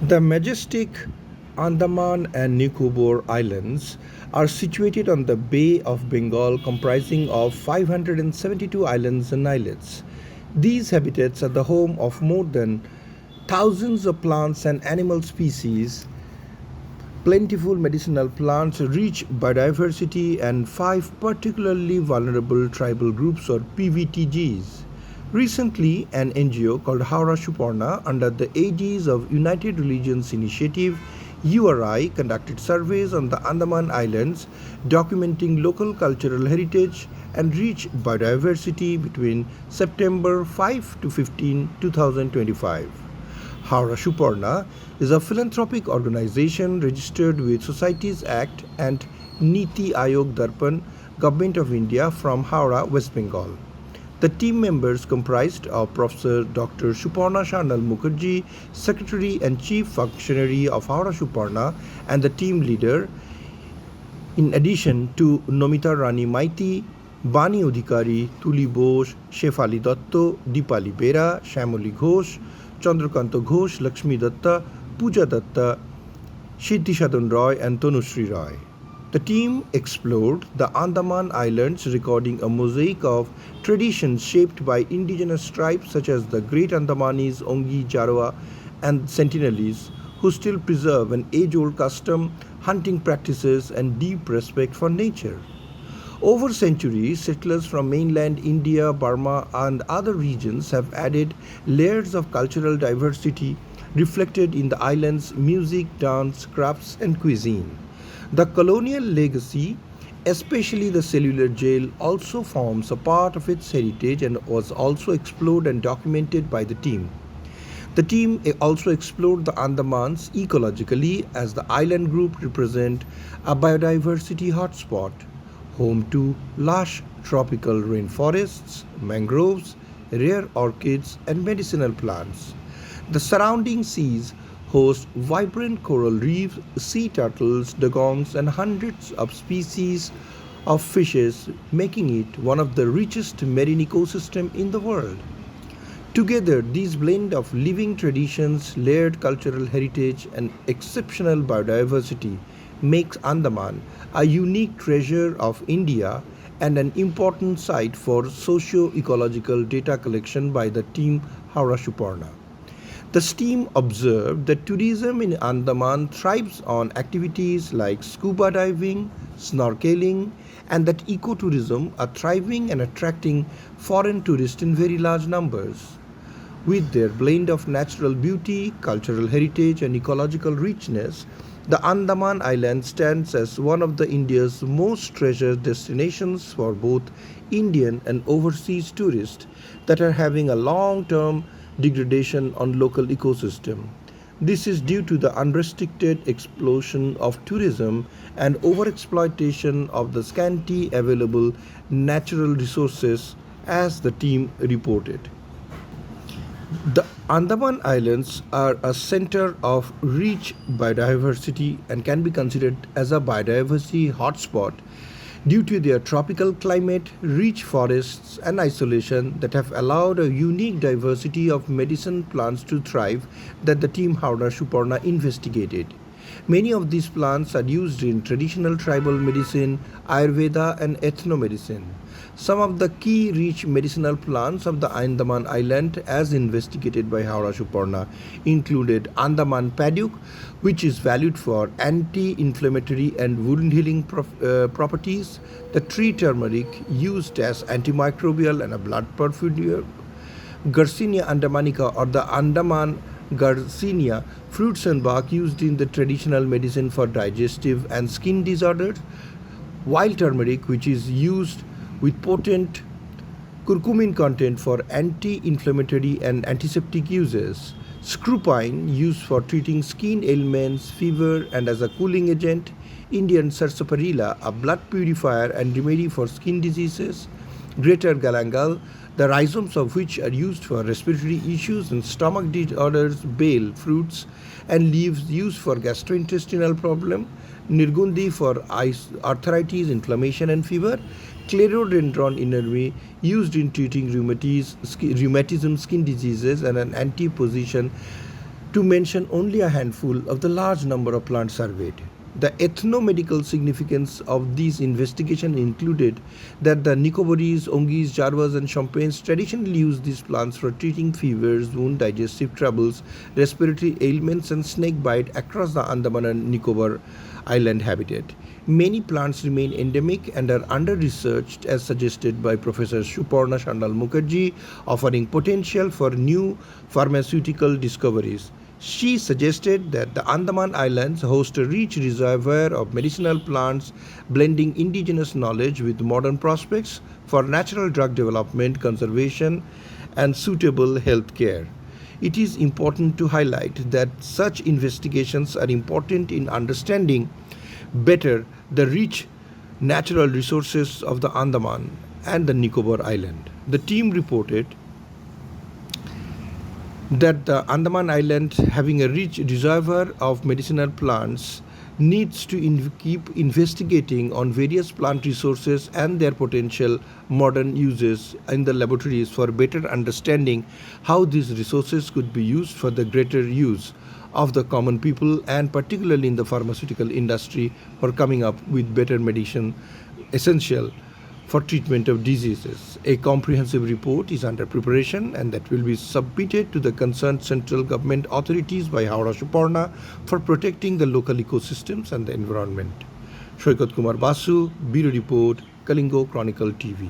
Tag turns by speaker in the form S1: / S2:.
S1: The majestic Andaman and Nicobar Islands are situated on the Bay of Bengal, comprising of 572 islands and islets. These habitats are the home of more than thousands of plants and animal species, plentiful medicinal plants, rich biodiversity, and five particularly vulnerable tribal groups or PVTGs. Recently, an NGO called Howrah Suparna, under the aegis of United Religions Initiative URI, conducted surveys on the Andaman Islands, documenting local cultural heritage and rich biodiversity between September 5 to 15, 2025. Howrah Suparna is a philanthropic organization registered with Societies Act and Niti Aayog Darpan, Government of India, from Howrah, West Bengal. The team members comprised of Professor Dr. Suparna Sharnal Mukherjee, Secretary and Chief Functionary of Howrah Suparna, and the team leader, in addition to Nomita Rani Maiti, Bani Odhikari, Tuli Bose, Shefali Datto, Dipali Bera, Shamoli Ghosh, Chandrakanto Ghosh, Lakshmi Datta, Pooja Datta, Siddhi Sadhan Roy, and Tanushree Roy. The team explored the Andaman Islands, recording a mosaic of traditions shaped by indigenous tribes such as the Great Andamanis, Ongi, Jarawa, and Sentinelese, who still preserve an age-old custom, hunting practices, and deep respect for nature. Over centuries, settlers from mainland India, Burma, and other regions have added layers of cultural diversity reflected in the island's music, dance, crafts, and cuisine. The colonial legacy, especially the cellular jail, also forms a part of its heritage and was also explored and documented by the team. The team also explored the Andamans ecologically, as the island group represent a biodiversity hotspot, home to lush tropical rainforests, mangroves, rare orchids, and medicinal plants. The surrounding seas host vibrant coral reefs, sea turtles, dugongs, and hundreds of species of fishes, making it one of the richest marine ecosystems in the world. Together, these blend of living traditions, layered cultural heritage, and exceptional biodiversity makes Andaman a unique treasure of India and an important site for socio-ecological data collection by the team Howrah Suparna. The team observed that tourism in Andaman thrives on activities like scuba diving, snorkeling, and that ecotourism are thriving and attracting foreign tourists in very large numbers. With their blend of natural beauty, cultural heritage, and ecological richness, the Andaman Island stands as one of the India's most treasured destinations for both Indian and overseas tourists that are having a long-term degradation on local ecosystem. This is due to the unrestricted explosion of tourism and overexploitation of the scanty available natural resources, as the team reported. The Andaman Islands are a center of rich biodiversity and can be considered as a biodiversity hotspot due to their tropical climate, rich forests, and isolation that have allowed a unique diversity of medicine plants to thrive that the team Howrah Suparna investigated. Many of these plants are used in traditional tribal medicine, Ayurveda, and ethnomedicine. Some of the key rich medicinal plants of the Andaman Island, as investigated by Howrah Suparna, included Andaman paduk, which is valued for anti-inflammatory and wound healing properties, the tree turmeric, used as antimicrobial and a blood purifier, Garcinia andamanica, or the Andaman Garcinia, fruits and bark used in the traditional medicine for digestive and skin disorders, wild turmeric, which is used with potent curcumin content for anti-inflammatory and antiseptic uses, screw pine, used for treating skin ailments, fever, and as a cooling agent, Indian sarsaparilla, a blood purifier and remedy for skin diseases, greater galangal, the rhizomes of which are used for respiratory issues and stomach disorders, bale, fruits, and leaves used for gastrointestinal problem, nirgundi for arthritis, inflammation, and fever, Clerodendron inermi, used in treating rheumatism, skin diseases, and an anti-position to mention only a handful of the large number of plants surveyed. The ethno-medical significance of these investigations included that the Nicobarese, Ongis, Javas, and Champagnes traditionally use these plants for treating fevers, wound, digestive troubles, respiratory ailments, and snake bite across the Andaman and Nicobar island habitat. Many plants remain endemic and are under-researched as suggested by Professor Suparna Shandal Mukherjee, offering potential for new pharmaceutical discoveries. She suggested that the Andaman Islands host a rich reservoir of medicinal plants, blending indigenous knowledge with modern prospects for natural drug development, conservation, and suitable health care. It is important to highlight that such investigations are important in understanding better the rich natural resources of the Andaman and the Nicobar Island. The team reported that the Andaman Island, having a rich reservoir of medicinal plants, needs to keep investigating on various plant resources and their potential modern uses in the laboratories for better understanding how these resources could be used for the greater use of the common people, and particularly in the pharmaceutical industry, for coming up with better medicine essential for treatment of diseases. A comprehensive report is under preparation and that will be submitted to the concerned central government authorities by Howrah Suparna for protecting the local ecosystems and the environment. Shoikat Kumar Basu, Bureau Report, Kalinga Chronicle TV.